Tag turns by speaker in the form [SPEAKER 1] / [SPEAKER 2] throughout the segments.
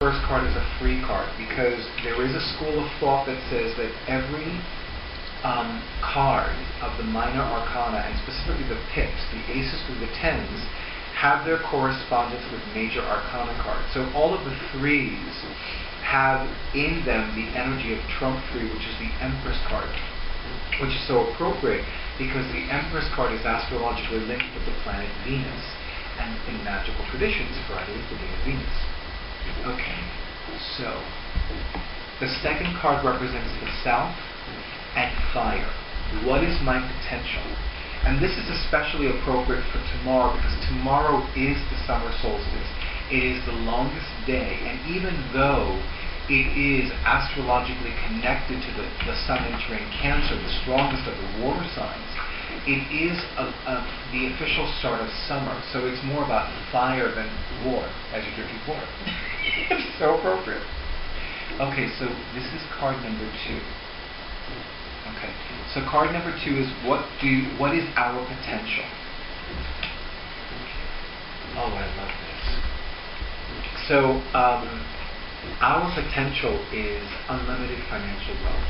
[SPEAKER 1] first card is a free card because there is a school of thought that says that every card of the minor arcana, and specifically the pips, the aces through the tens, have their correspondence with major arcana cards. So all of the threes have in them the energy of trump 3, which is the Empress card, which is so appropriate because the Empress card is astrologically linked with the planet Venus, and in magical traditions, Friday is the day of Venus. Okay, so the second card represents the South and fire. What is my potential? And this is especially appropriate for tomorrow because tomorrow is the summer solstice. It is the longest day, and even though it is astrologically connected to the sun entering Cancer, the strongest of the water signs, it is the official start of summer, so it's more about fire than war, as you're drinking water. It's so appropriate. Okay, so this is card number 2. Okay, so card number 2 is what is our potential? Oh, I love this. So, our potential is unlimited financial wealth.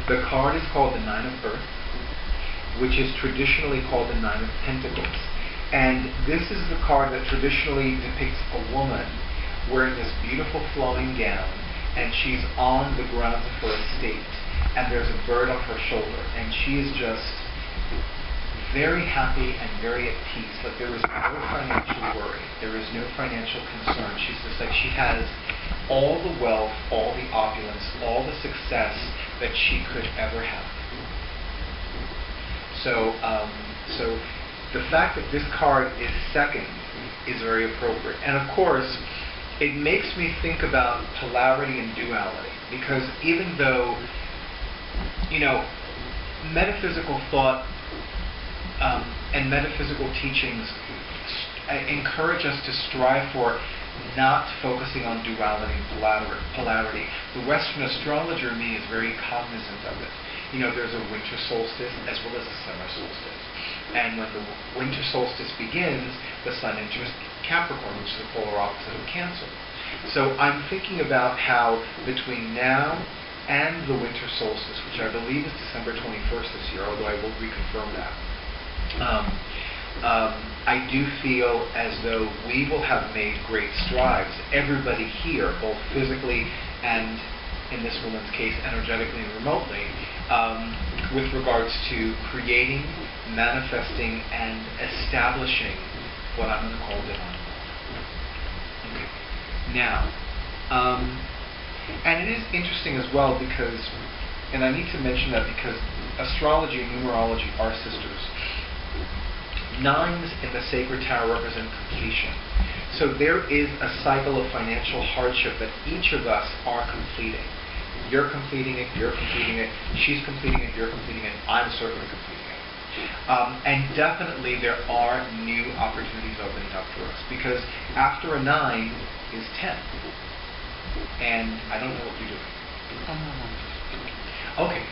[SPEAKER 1] The card is called the Nine of Earth, which is traditionally called the Nine of Pentacles. And this is the card that traditionally depicts a woman wearing this beautiful flowing gown, and she's on the grounds of her estate, and there's a bird on her shoulder, and she is just very happy and very at peace. Like there is no financial worry, there is no financial concern. She's just like she has all the wealth, all the opulence, all the success that she could ever have. So the fact that this card is second is very appropriate. And of course, it makes me think about polarity and duality, because even though, metaphysical thought and metaphysical teachings encourage us to strive for not focusing on duality and polarity. The Western astrologer in me is very cognizant of it. There's a winter solstice as well as a summer solstice. And when the winter solstice begins, the sun enters Capricorn, which is the polar opposite of Cancer. So I'm thinking about how between now and the winter solstice, which I believe is December 21st this year, although I will reconfirm that, I do feel as though we will have made great strides, everybody here, both physically and, in this woman's case, energetically and remotely, with regards to creating, manifesting, and establishing what I'm going to call divine. Okay. Now, and it is interesting as well because, and I need to mention that because astrology and numerology are sisters. Nines in the sacred tarot represent completion. So there is a cycle of financial hardship that each of us are completing. You're completing it, you're completing it, she's completing it, you're completing it, I'm certainly completing it. And definitely there are new opportunities opening up for us, because after a 9 is 10. And I don't know what you're doing. Okay.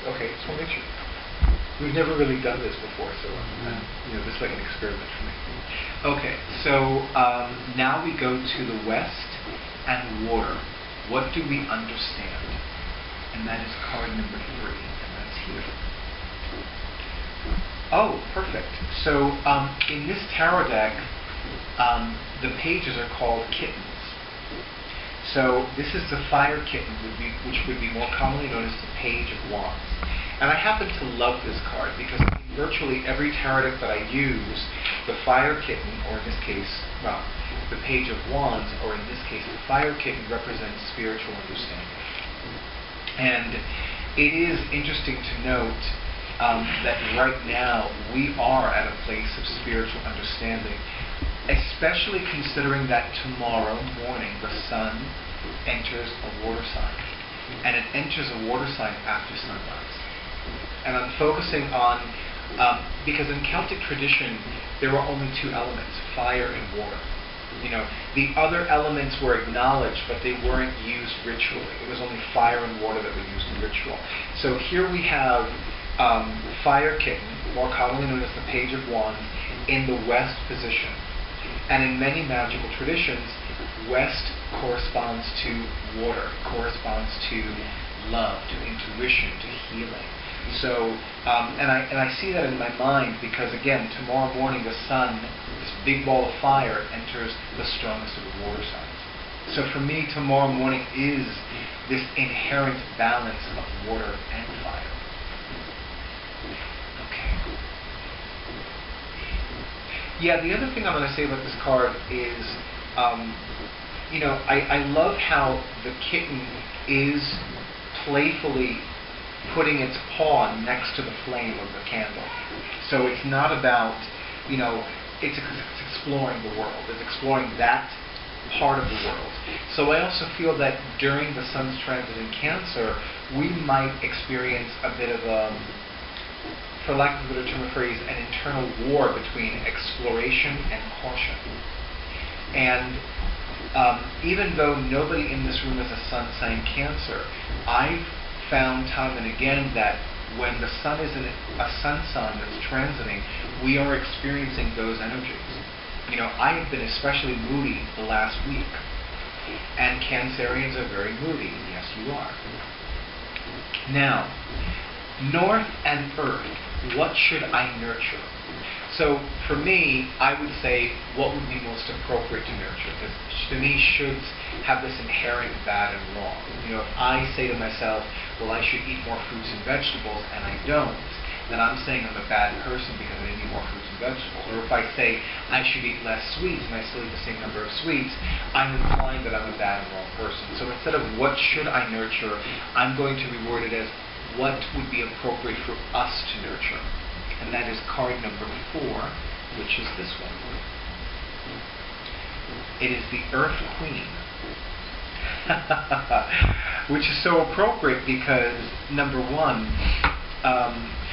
[SPEAKER 1] Okay, just want to make sure. We've never really done this before, so this is like an experiment for me. Okay, so now we go to the West and water. What do we understand? And that is card number 3, and that's here. Oh, perfect. So in this tarot deck, the pages are called kittens. So this is the fire kitten, which would be more commonly known as the Page of Wands. And I happen to love this card because in virtually every tarot deck that I use, the fire kitten, or in this case, the Page of Wands, or in this case, the fire kitten, represents spiritual understanding. And it is interesting to note that right now we are at a place of spiritual understanding, especially considering that tomorrow morning the sun enters a water sign, and it enters a water sign after sunrise. And I'm focusing on, because in Celtic tradition there were only 2 elements, fire and water. The other elements were acknowledged, but they weren't used ritually. It was only fire and water that were used in ritual. So here we have Fire Kitten, more commonly known as the Page of Wands, in the West position. And in many magical traditions, west corresponds to water, corresponds to love, to intuition, to healing. So, and I see that in my mind because, again, tomorrow morning the sun, this big ball of fire, enters the strongest of the water signs. So for me, tomorrow morning is this inherent balance of water and fire. Okay. Yeah, the other thing I'm going to say about this card is, I love how the kitten is playfully putting its paw next to the flame of the candle. So it's not about, it's exploring the world. It's exploring that part of the world. So I also feel that during the sun's transit in Cancer, we might experience a bit of for lack of a better term or phrase, an internal war between exploration and caution. And even though nobody in this room is a sun sign Cancer, I've found time and again that when the sun is in a sun sign that's transiting, we are experiencing those energies. I have been especially moody the last week, and Cancerians are very moody. Yes, you are. Now, North and Earth, what should I nurture? So for me, I would say what would be most appropriate to nurture, because to me shoulds have this inherent bad and wrong. If I say to myself, well, I should eat more fruits and vegetables, and I don't, then I'm saying I'm a bad person because I didn't eat more fruits and vegetables. Or if I say I should eat less sweets and I still eat the same number of sweets, I'm implying that I'm a bad and wrong person. So instead of what should I nurture, I'm going to reword it as what would be appropriate for us to nurture. And that is card number 4, which is this one. It is the Earth Queen. Which is so appropriate because, number one,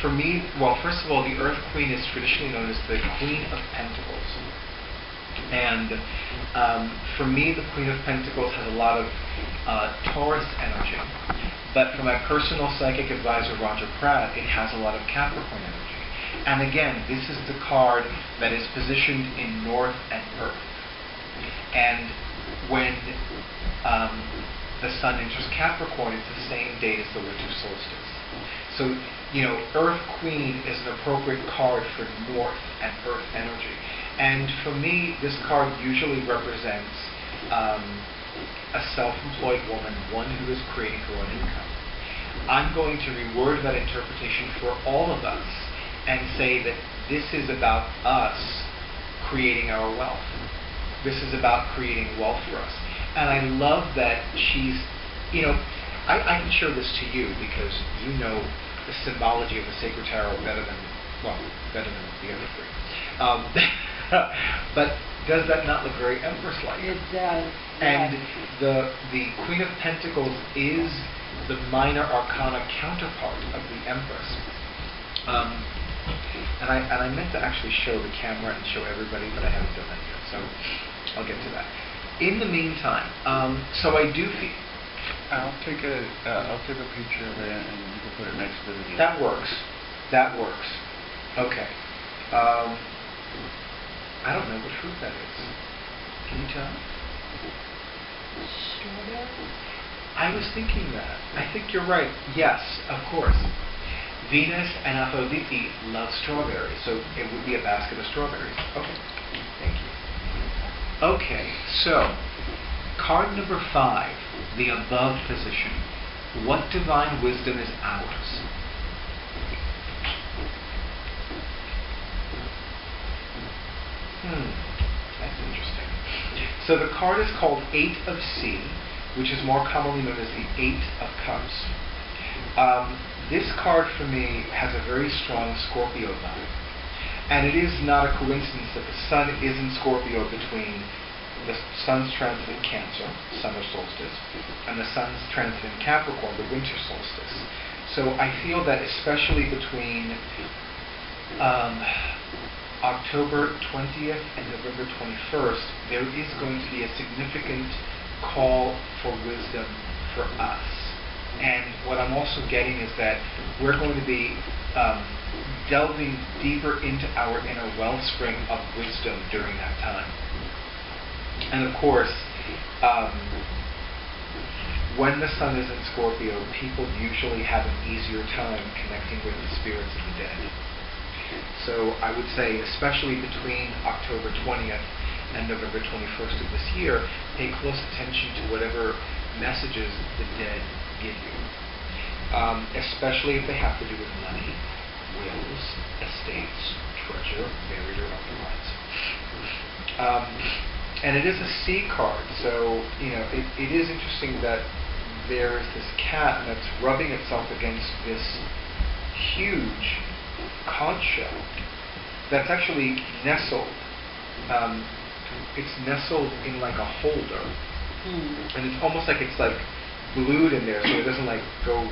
[SPEAKER 1] for me, well, first of all, the Earth Queen is traditionally known as the Queen of Pentacles. And for me, the Queen of Pentacles has a lot of Taurus energy. But for my personal psychic advisor, Roger Pratt, it has a lot of Capricorn energy. And again, this is the card that is positioned in North and Earth. And when the sun enters Capricorn, it's the same date as the winter solstice. So, Earth Queen is an appropriate card for North and Earth energy. And for me, this card usually represents a self-employed woman, one who is creating her own income. I'm going to reword that interpretation for all of us and say that this is about us creating our wealth. This is about creating wealth for us. And I love that she's, I can show this to you because you know the symbology of the Sacred Tarot better than the other three. But does that not look very Empress-like?
[SPEAKER 2] It does.
[SPEAKER 1] And
[SPEAKER 2] yes.
[SPEAKER 1] the Queen of Pentacles is the minor arcana counterpart of the Empress. And I meant to actually show the camera and show everybody, but I haven't done that yet, so I'll get to that. In the meantime, so I do feel...
[SPEAKER 3] I'll take a picture of it and you can put it next to the video.
[SPEAKER 1] That works. That works. Okay. I don't know what fruit that is. Can you tell?
[SPEAKER 2] Strawberry?
[SPEAKER 1] I was thinking that. I think you're right. Yes, of course. Venus and Aphrodite love strawberries, so it would be a basket of strawberries. Okay. Thank you. Okay, so card number 5, the above position. What divine wisdom is ours? That's interesting. So the card is called 8 of C, which is more commonly known as the 8 of Cups. This card for me has a very strong Scorpio vibe. And it is not a coincidence that the sun is in Scorpio between the sun's transit in Cancer, summer solstice, and the sun's transit in Capricorn, the winter solstice. So I feel that especially between October 20th and November 21st, there is going to be a significant call for wisdom for us. And what I'm also getting is that we're going to be delving deeper into our inner wellspring of wisdom during that time. And of course, when the sun is in Scorpio, people usually have an easier time connecting with the spirits of the dead. So I would say, especially between October 20th and November 21st of this year, pay close attention to whatever messages the dead give you. Especially if they have to do with money, wills, estates, treasure, buried or otherwise. And it is a sea card, so it is interesting that there is this cat that's rubbing itself against this huge conch shell that's actually nestled. It's nestled in like a holder, and it's almost like it's like glued in there, so it doesn't like go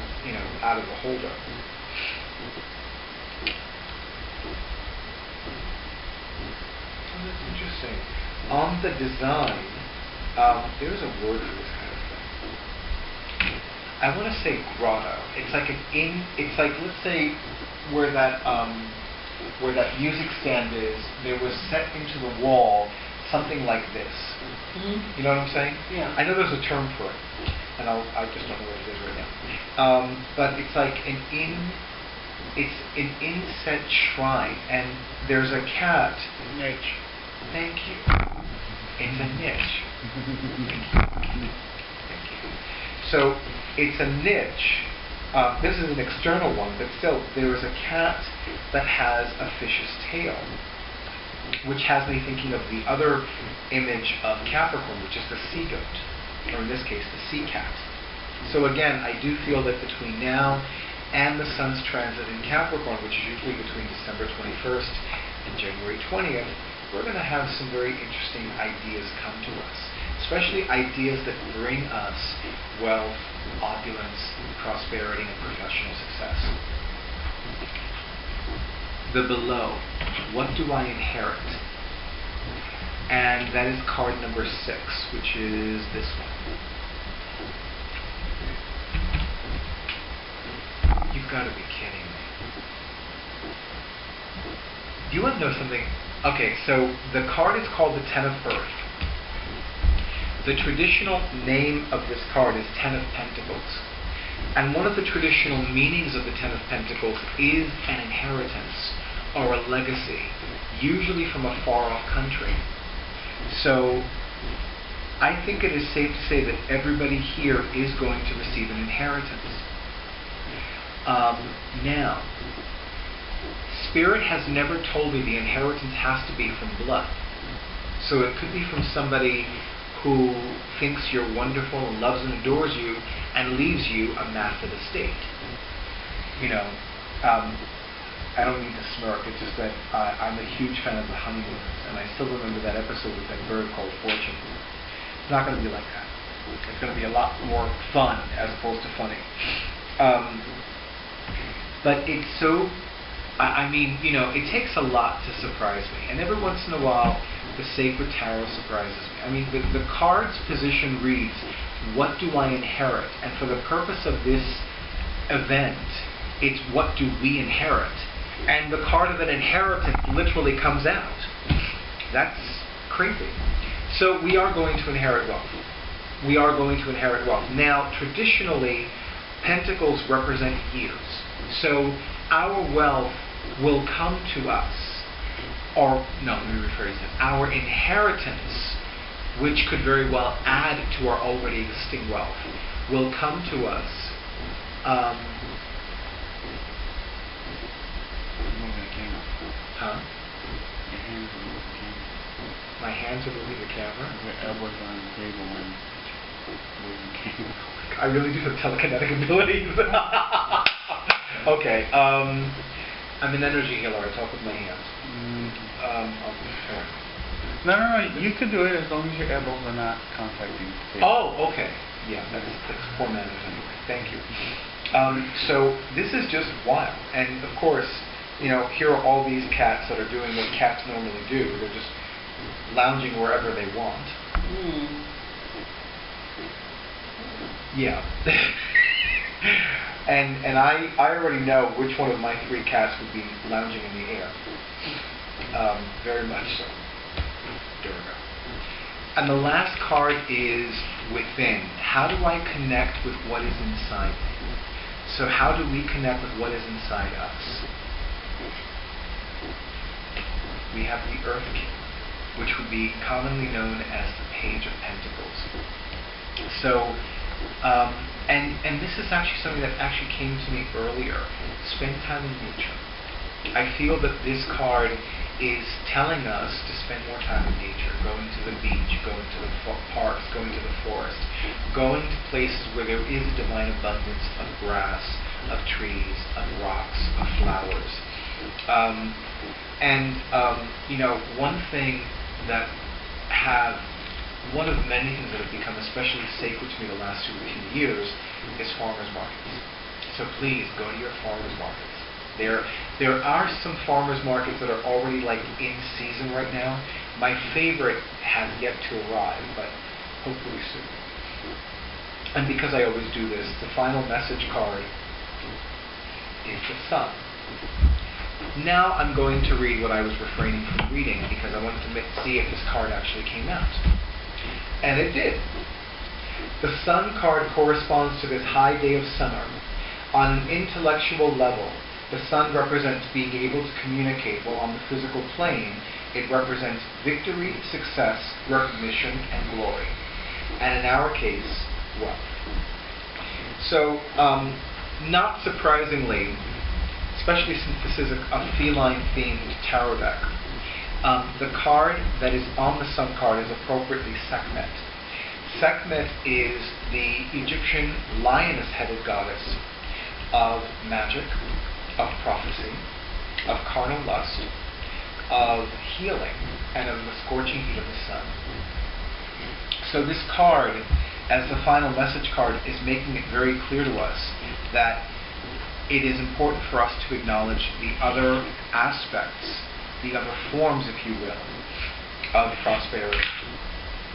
[SPEAKER 1] out of the holder. So that's interesting. On the design, there's a word for this kind of thing. I want to say grotto. It's like it's like, let's say where that music stand is, there was set into the wall something like this. Mm-hmm. You know what I'm saying?
[SPEAKER 2] Yeah.
[SPEAKER 1] I know there's a term for it, and I just don't know what it is right now. But it's like it's an inset shrine, and there's a cat.
[SPEAKER 3] Niche.
[SPEAKER 1] Thank you. It's a niche. Thank you. So it's a niche. This is an external one, but still, there is a cat that has a fish's tail, which has me thinking of the other image of Capricorn, which is the sea goat, or in this case, the sea cat. So again, I do feel that between now and the sun's transit in Capricorn, which is usually between December 21st and January 20th, we're going to have some very interesting ideas come to us, especially ideas that bring us wealth, opulence, prosperity, and professional success. The below, what do I inherit? And that is card number 6, which is this one. You've got to be kidding me. Do you want to know something? Okay, so the card is called the Ten of Earth. The traditional name of this card is Ten of Pentacles. And one of the traditional meanings of the Ten of Pentacles is an inheritance or a legacy, usually from a far-off country. So I think it is safe to say that everybody here is going to receive an inheritance. Now, Spirit has never told me the inheritance has to be from blood. So it could be from somebody who thinks you're wonderful and loves and adores you and leaves you a massive estate. I don't mean to smirk, it's just that I'm a huge fan of the Honeymooners, and I still remember that episode with that bird called Fortune. It's not going to be like that. It's going to be a lot more fun as opposed to funny. But it's so, it takes a lot to surprise me. And every once in a while, the Sacred Tarot surprises me. I mean, the card's position reads, what do I inherit? And for the purpose of this event, it's what do we inherit? And the card of an inheritance literally comes out. That's creepy. So we are going to inherit wealth. We are going to inherit wealth. Now, traditionally, pentacles represent years. So our wealth will come to us. Or, no, let me rephrase it. Our inheritance, which could very well add to our already existing wealth, will come to us. Huh? My hands are moving the camera?
[SPEAKER 3] Your elbows on the table when moving the camera.
[SPEAKER 1] I really do have telekinetic abilities. Okay. I'm an energy healer. I talk with my hands.
[SPEAKER 3] No. You could do it as long as your elbows are not contacting the table.
[SPEAKER 1] Oh, okay. Yeah, that's poor manners anyway. Thank you. So this is just wild. And of course, here are all these cats that are doing what cats normally do. They're just lounging wherever they want. Yeah. And I already know which one of my 3 cats would be lounging in the air. Very much so. There we go. And the last card is within. How do I connect with what is inside me? So how do we connect with what is inside us? We have the Earth King, which would be commonly known as the Page of Pentacles. So, and this is actually something that actually came to me earlier. Spend time in nature. I feel that this card is telling us to spend more time in nature, going to the beach, going to the parks, going to the forest, going to places where there is a divine abundance of grass, of trees, of rocks, of flowers. One of many things that have become especially sacred to me the last few years is farmers markets. So please go to your farmers markets. There are some farmers markets that are already like in season right now. My favorite has yet to arrive, but hopefully soon. And because I always do this, the final message card is the sun. Now I'm going to read what I was refraining from reading because I wanted to see if this card actually came out. And it did. The sun card corresponds to this high day of summer. On an intellectual level, the sun represents being able to communicate, while on the physical plane, it represents victory, success, recognition, and glory. And in our case, wealth. So, not surprisingly, especially since this is a feline-themed tarot deck, the card that is on the sun card is appropriately Sekhmet. Sekhmet is the Egyptian lioness-headed goddess of magic, of prophecy, of carnal lust, of healing, and of the scorching heat of the sun. So this card, as the final message card, is making it very clear to us that it is important for us to acknowledge the other aspects, the other forms, if you will, of prosperity.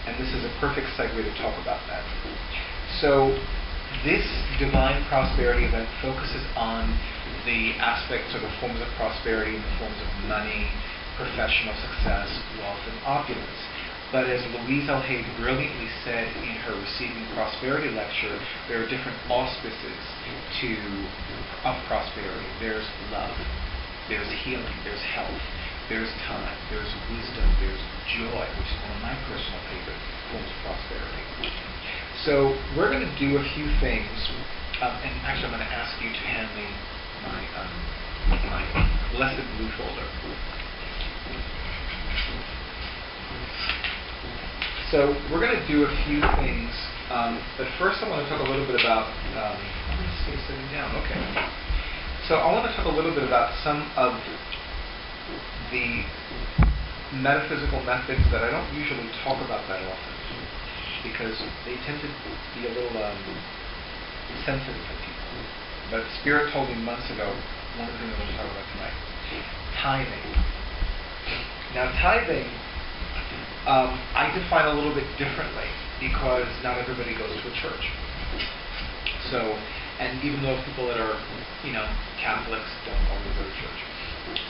[SPEAKER 1] And this is a perfect segue to talk about that. So this divine prosperity event focuses on the aspects or the forms of prosperity in the forms of money, professional success, wealth, and opulence. But as Louise L. Hay brilliantly said in her Receiving Prosperity lecture, there are different auspices of prosperity. There's love, there's healing, there's health, there's time, there's wisdom, there's joy, which is one of my personal favorite forms of prosperity. So we're going to do a few things, and actually I'm going to ask you to hand me my blessed blue folder. So we're going to do a few things, but first I want to talk a little bit about, I'm going to stay sitting down, okay. So I want to talk a little bit about some of the metaphysical methods that I don't usually talk about that often, because they tend to be a little sensitive to people. But Spirit told me months ago, one of the things I want to talk about tonight, tithing. Now tithing, I define a little bit differently because not everybody goes to a church. So, and even though people that are, Catholics don't always go to church.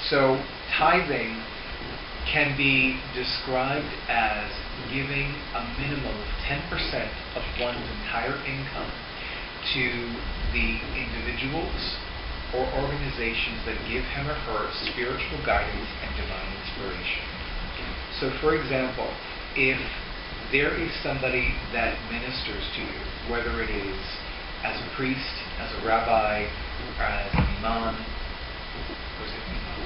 [SPEAKER 1] So, tithing can be described as giving a minimum of 10% of one's entire income to the individuals or organizations that give him or her spiritual guidance and divine inspiration. So, for example, if there is somebody that ministers to you, whether it is as a priest, as a rabbi, or as an imam, or is it imam?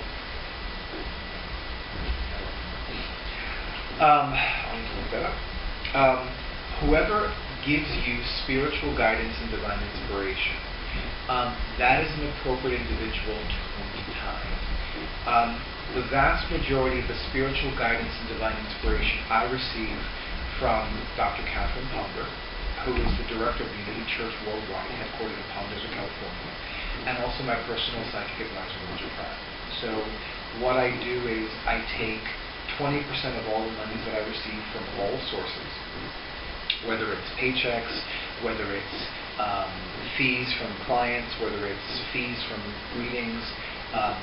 [SPEAKER 1] I'll need to look that up. Whoever gives you spiritual guidance and divine inspiration, that is an appropriate individual to whom to tithe. The vast majority of the spiritual guidance and divine inspiration I receive from Dr. Catherine Ponder, who is the director of Unity Church Worldwide, headquartered in Palm Desert, California, and also my personal psychic advisor, Roger Pratt. So what I do is I take 20% of all the monies that I receive from all sources, whether it's paychecks, whether it's fees from clients, whether it's fees from readings,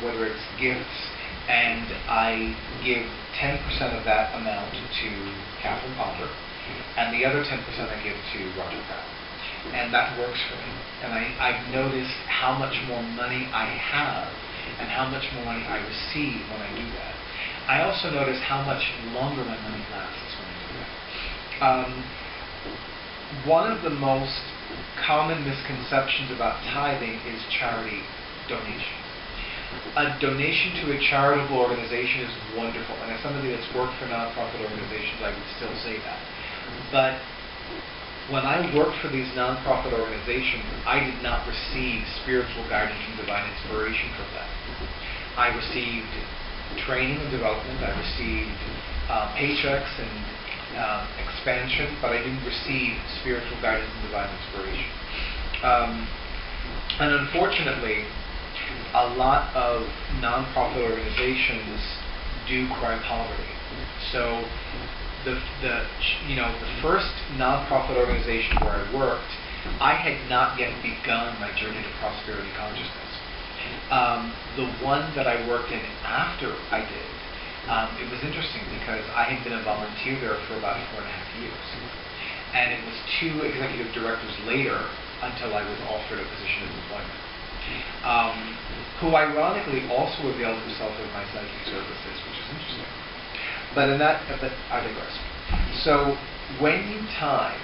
[SPEAKER 1] whether it's gifts, and I give 10% of that amount to Catherine Ponder, and the other 10% I give to Roger Pratt. And that works for me. And I've noticed how much more money I have and how much more money I receive when I do that. I also notice how much longer my money lasts when I do that. One of the most common misconceptions about tithing is charity donation. A donation to a charitable organization is wonderful, and as somebody that's worked for nonprofit organizations, I would still say that. But when I worked for these nonprofit organizations, I did not receive spiritual guidance and divine inspiration from them. I received training and development, I received paychecks and expansion, but I didn't receive spiritual guidance and divine inspiration. And unfortunately, a lot of nonprofit organizations do cry poverty. So the first nonprofit organization where I worked, I had not yet begun my journey to prosperity consciousness. The one that I worked in after I did, it was interesting because I had been a volunteer there for about 4.5 years. And it was 2 executive directors later until I was offered a position of employment. Who ironically also availed himself of my psychic services, which is interesting. But I digress. So when you tithe,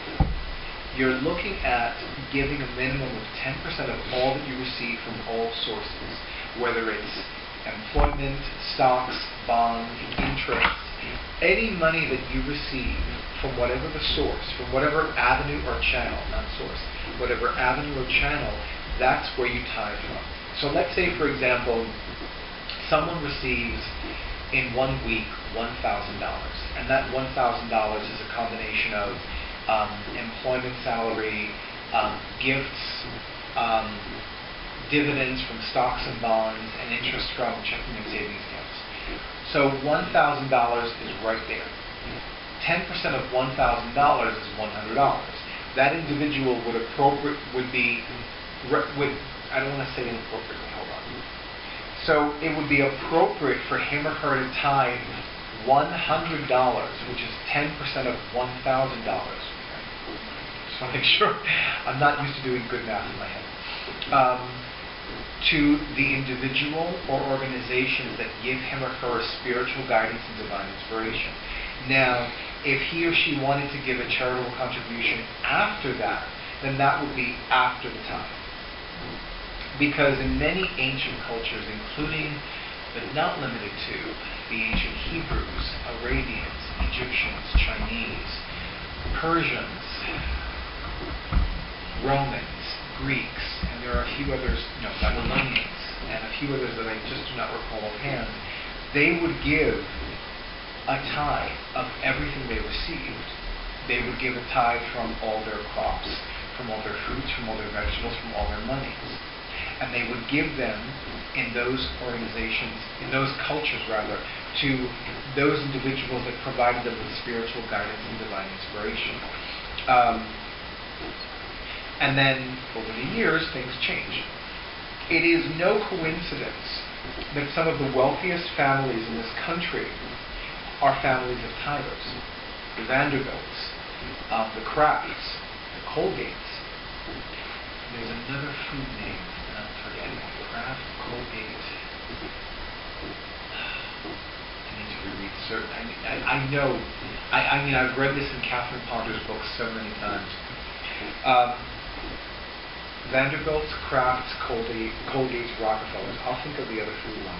[SPEAKER 1] you're looking at giving a minimum of 10% of all that you receive from all sources, whether it's employment, stocks, bonds, interest, any money that you receive from whatever the source, from whatever avenue or channel, not source, whatever avenue or channel, that's where you tithe from. So let's say, for example, someone receives in 1 week $1,000, and that $1,000 is a combination of employment salary, gifts, dividends from stocks and bonds, and interest from checking and savings accounts. So $1,000 is right there. 10% of $1,000 is $100. That individual would I don't want to say inappropriately, hold on. So it would be appropriate for him or her to tithe $100, which is 10% of $1,000. Just want to make sure I'm not used to doing good math in my head. To the individual or organizations that give him or her spiritual guidance and divine inspiration. Now, if he or she wanted to give a charitable contribution after that, then that would be after the tithe. Because in many ancient cultures, including but not limited to the ancient Hebrews, Arabians, Egyptians, Chinese, Persians, Romans, Greeks, and there are a few others, Babylonians, and a few others that I just do not recall offhand, they would give a tithe of everything they received. They would give a tithe from all their crops, from all their fruits, from all their vegetables, from all their monies. And they would give them in those organizations, in those cultures rather, to those individuals that provided them with spiritual guidance and divine inspiration. And then, over the years, things change. It is no coincidence that some of the wealthiest families in this country are families of tithers. The Vanderbilts, the Crafts, the Colgates. There's another food name that I'm forgetting. Kraft, Colgate. I need to reread certain. I know. I've read this in Catherine Ponder's books so many times. Vanderbilts, Crafts, Colgates, Rockefellers. I'll think of the other food one.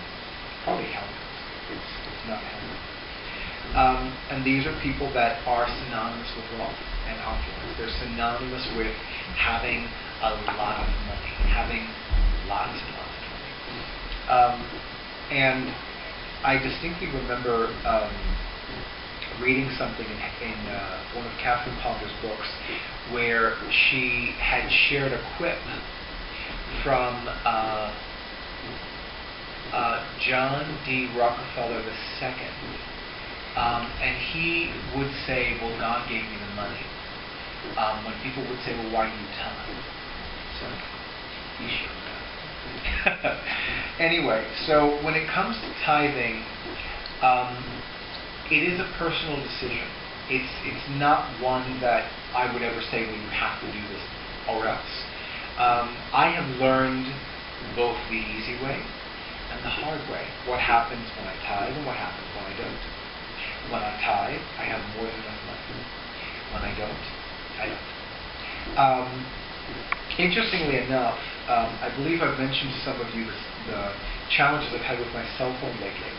[SPEAKER 1] Probably Hellmann's. It's not Hellmann's. And these are people that are synonymous with wealth and opulence. They're synonymous with having a lot of money, having lots and lots of money. And I distinctly remember reading something in one of Catherine Ponder's books where she had shared a quip from John D. Rockefeller II. And he would say, well, God gave me the money. When people would say, well, why do you tithe? You should. Anyway, so when it comes to tithing, it is a personal decision. It's not one that I would ever say, well, you have to do this or else. I have learned both the easy way and the hard way. What happens when I tithe and what happens when I don't. When I tithe, I have more than enough money. When I don't, I don't. Interestingly enough, I believe I've mentioned to some of you the challenges I've had with my cell phone lately.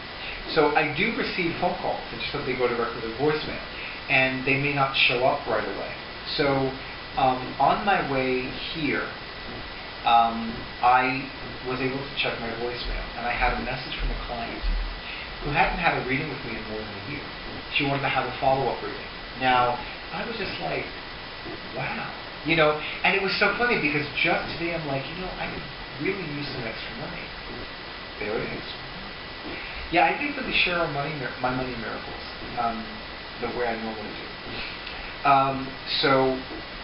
[SPEAKER 1] So I do receive phone calls, it's just that they go directly to voicemail, and they may not show up right away. So on my way here, I was able to check my voicemail, and I had a message from a client who hadn't had a reading with me in more than a year. She wanted to have a follow-up reading. Now, I was just like, wow. And it was so funny because just today I'm like, I could really use some extra money. There it is. Yeah, I think that we share our my money miracles the way I normally do. So,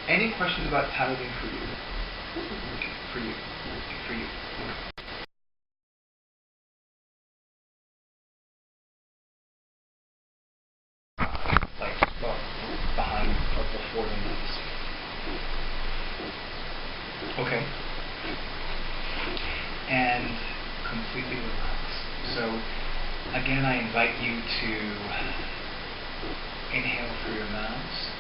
[SPEAKER 1] any questions about tithing for you? For you. Behind or before the knees. Okay. And completely relax. So, again, I invite you to inhale through your mouths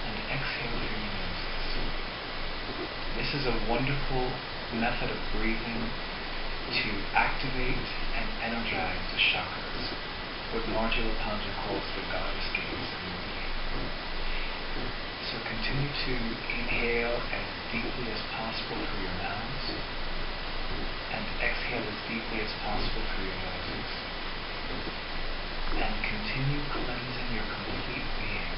[SPEAKER 1] and exhale through your noses. This is a wonderful method of breathing to activate and energize the chakras, what Marjorie Panja calls the goddess gates of your being. So continue to inhale as deeply as possible through your mouths and exhale as deeply as possible through your noses. And continue cleansing your complete being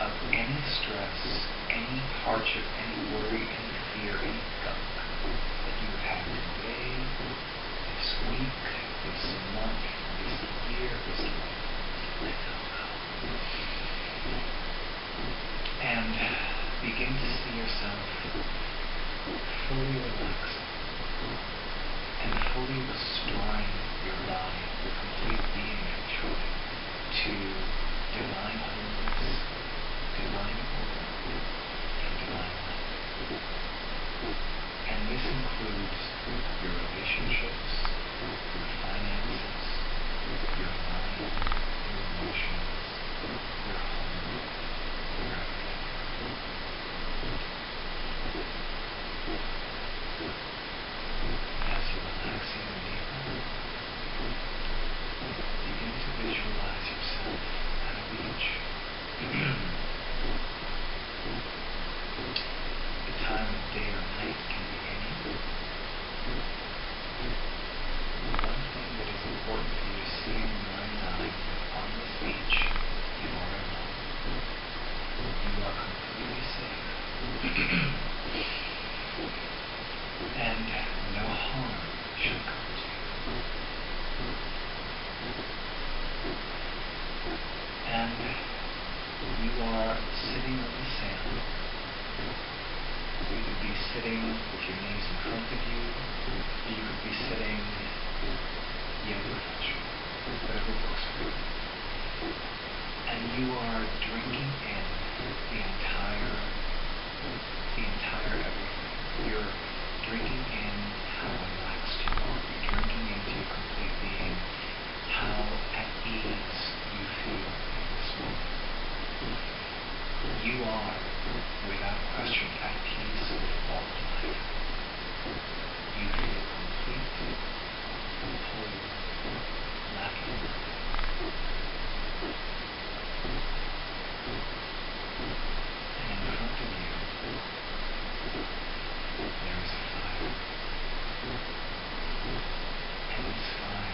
[SPEAKER 1] of any stress, any hardship, any worry, any fear, any gunk that you have had today, this week, this month, this year, this life. Let go. And begin to see yourself fully relaxing and fully restoring your body, your complete being actually, to divine wholeness, divine order, and divine life. And this includes your relationships, your finances, your mind, your emotions, your home, your everything. As you relax even deeper, begin to visualize yourself at a beach. The time of day or night can be any. One thing that is important for you to see in your mind's eye is that on this beach, you are alone. You are completely safe. And no harm should come to you. And you are sitting on the sand. You could be sitting with your knees in front of you. You could be sitting yoga fashion, whatever works for you. And you are drinking in the entire everything. You're drinking in how relaxed you are. You're drinking into your complete being, how at ease you feel in this moment. You are, without question, at peace with all of life. You feel complete, whole, lacking nothing. And in front of you, there is a fire. And this fire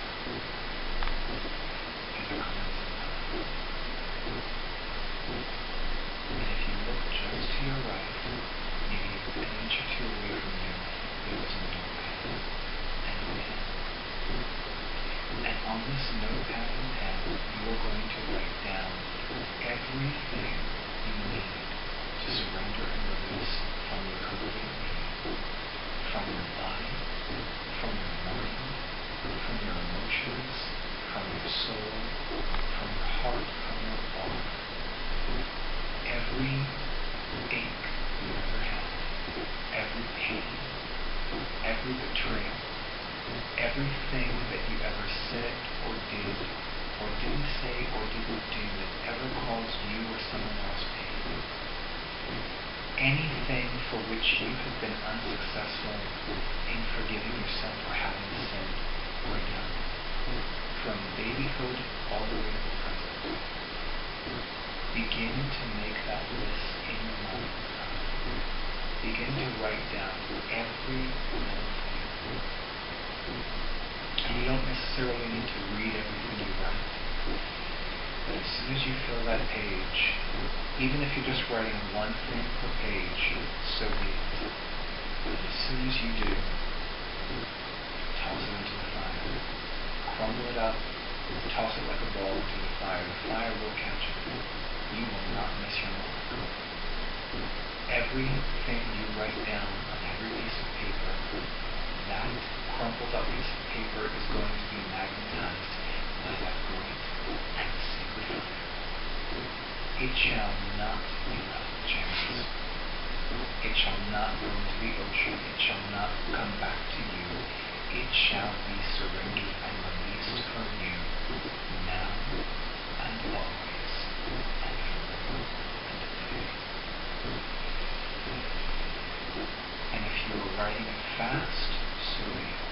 [SPEAKER 1] is a cleansing fire. And if you look just to your right, maybe an inch or two away from you, there is a notepad and a pen. And on this notepad and pen, you are going to write down everything you need to surrender and release from your complete being, from your body, from your mind, from your emotions, from your soul, from your heart, from your body. Every ache you ever had, every pain, every betrayal, everything that you ever said or didn't say or didn't do that ever caused you or someone else pain. Anything for which you have been unsuccessful in forgiving yourself for having sinned or done, from babyhood all the way to the present. Begin to make that list in your mind. Begin to write down every little thing. And you don't necessarily need to read everything you write. But as soon as you fill that page, even if you're just writing one thing per page, so be it. But as soon as you do, toss it into the fire. Crumble it up, toss it like a ball into the fire. The fire will catch it. You will not miss your mark. Everything you write down on every piece of paper, that crumpled up piece of paper is going to be magnetized by that great and sacred fire. It shall not be left chance. It shall not go into the ocean. It shall not come back to you. It shall be surrendered and released from you now and always and forever and a day. And if you are writing it fast, so be it.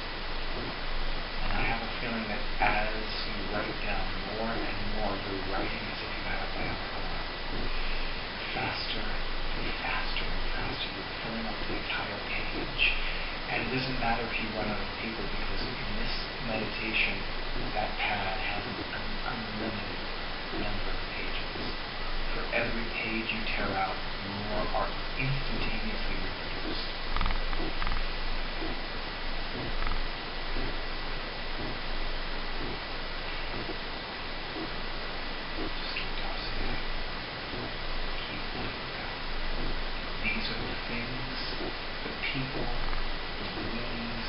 [SPEAKER 1] And I have a feeling that as you write down more and more, you're writing as if you had a biography. Faster and faster and faster. You're filling up the entire page. And it doesn't matter if you run out of paper, because in this meditation, that pad has an unlimited number of pages. For every page you tear out, more are instantaneously reproduced. Just keep tossing it. Keep letting it go. These are the things, the people, the feelings,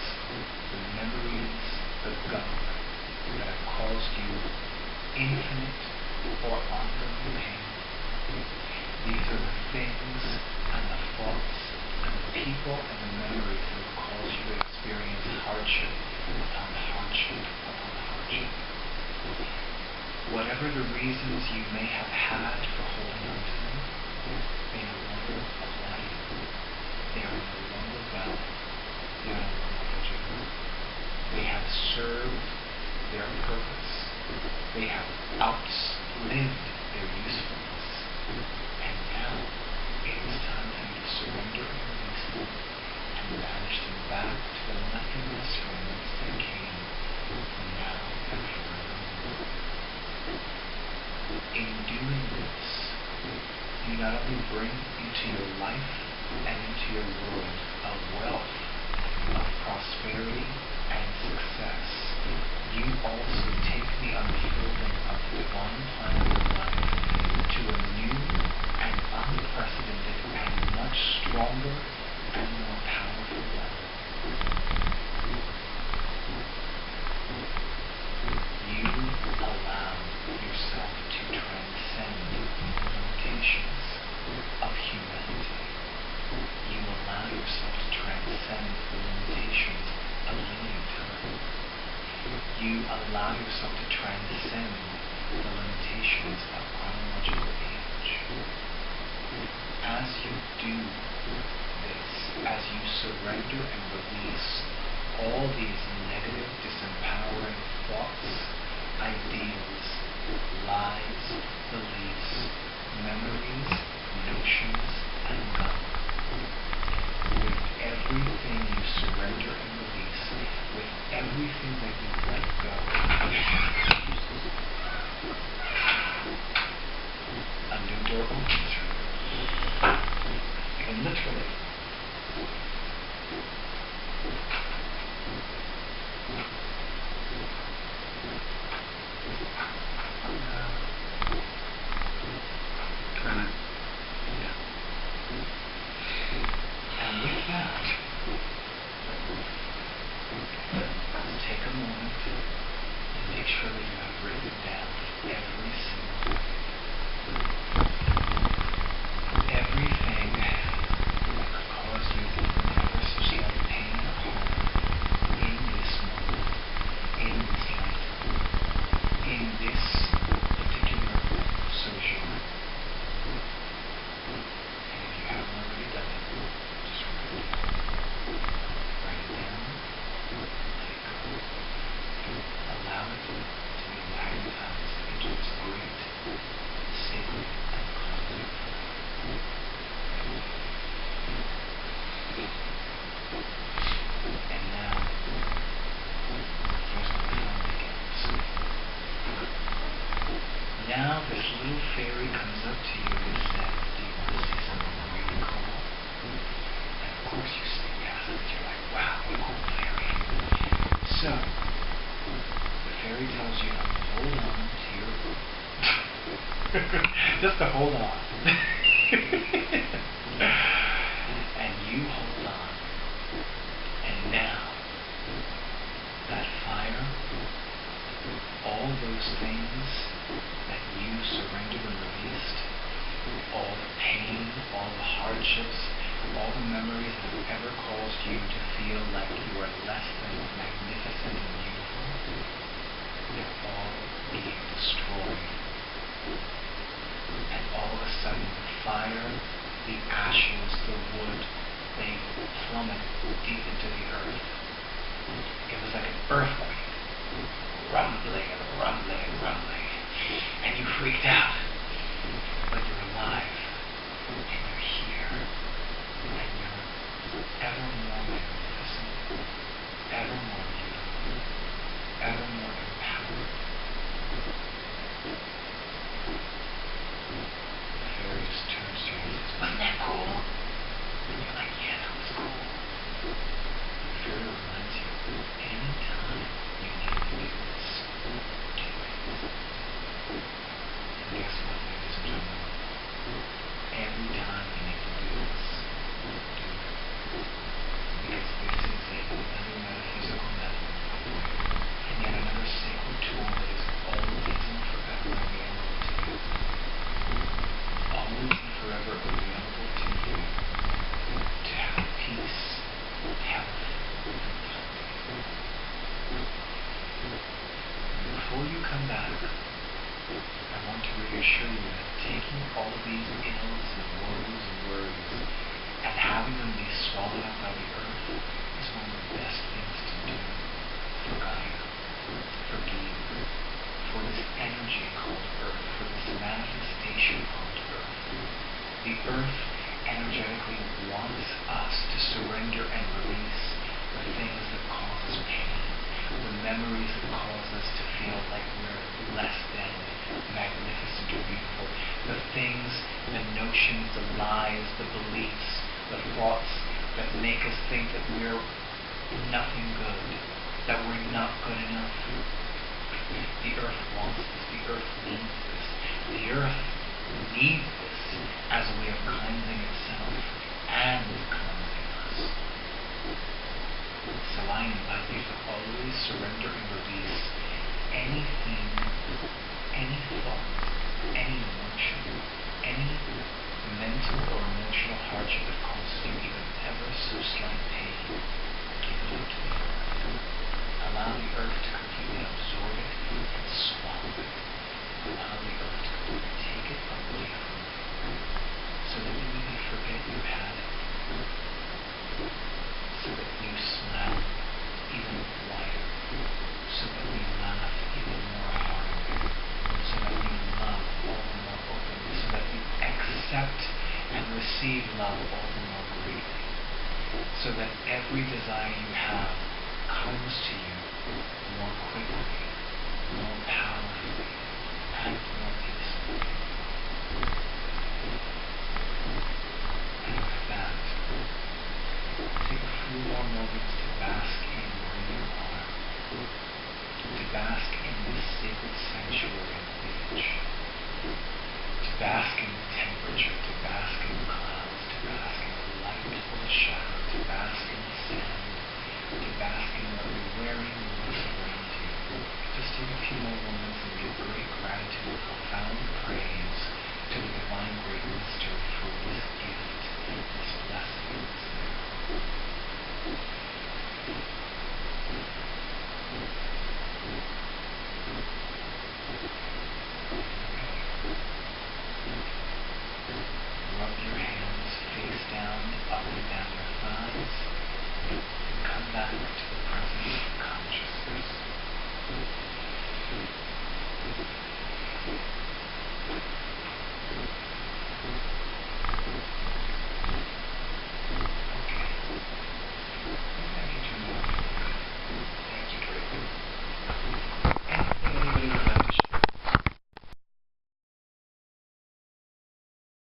[SPEAKER 1] the memories, the gunk that have caused you infinite or ongoing pain. These are the things and the thoughts and the people and the memories that have caused you to experience hardship upon hardship upon hardship. Whatever the reasons you may have had for holding on to them, they no longer apply to you. They are no longer valid. They are no longer legitimate. They have served their purpose. They have outlived their usefulness. And now it is time for you to surrender and release them and banish them back to the nothingness from whence they came, now and forevermore. In doing this, you not only bring into your life and into your world a wealth of prosperity and success, you also take the unfolding of the divine plan of your life to a new and unprecedented and much stronger and more powerful level. You allow yourself to transcend the limitations of humanity. You allow yourself to transcend the limitations of linear time. You allow yourself to transcend the limitations of chronological age. As you do this, as you surrender and release all these negative, disempowering thoughts, ideas, lies, beliefs, memories, notions, and gunk, with everything you surrender and release, with everything that you let go, a new door opens for you. And literally,
[SPEAKER 3] Kind of, yeah.
[SPEAKER 1] now this little fairy comes up to you and says, do you want to see something really cool? And of course you say yes, because you're like, wow, what a cool fairy. So, the fairy tells you to hold on to your just to hold on. And you hold on. And now, that fire, all those things that you surrendered and released, all the pain, all the hardships, all the memories that have ever caused you to feel like you are less than magnificent and beautiful, they're all being destroyed. And all of a sudden, the fire, the ashes, the wood, they plummet deep into the earth. It was like an earthquake. Rumbling and rumbling and rumbling. And you freaked out. But you're alive. And you're here. And you're ever more magnificent. Ever more beautiful. Ever more empowered. The fairy just turns to you and says, wasn't that cool? And you're like, yeah, that was cool. The fairy reminds you, anytime you need to do this, do it. And guess what, ladies and gentlemen? Every time you need to do this, do it. Because this is another metaphysical method, and yet another sacred tool that is always and forever available to you. Always and forever available to you to have peace, health, and plenty. Before you come back, I want to reassure you that taking all of these ills and woes and worries and having them be swallowed up by the earth is one of the best things to do for Gaia, for Gaia, for this energy called earth, for this manifestation called earth. The earth energetically wants us to surrender and release the things that cause us pain, the memories that cause us to feel like we're less than magnificent or beautiful, the things, the notions, the lies, the beliefs, the thoughts that make us think that we're nothing good, that we're not good enough. The earth wants this. The earth needs this. The earth needs this as a way of cleansing itself and cleansing us. So I invite you to always surrender and release anything, any thought, any emotion, any mental or emotional hardship that causes you even ever so slight pain. Give it up to the earth. Allow the earth to completely absorb it and swallow it. Allow the earth to completely take it away from you, so that you may forget you had it. So that you smile even wider. So that we laugh even more heartily. So that we love all the more openly. So that you accept and receive love all the more greatly. So that every desire you have comes to you more quickly, more powerfully, and more peacefully. And with that, take a few more moments to bask in where you are, to bask in this sacred sanctuary on the beach, to bask in the temperature, to bask in the clouds, to bask in the light or the shadow, to bask in the sand, to bask in what you're wearing and what's around you. Just take a few more moments and give great gratitude, profound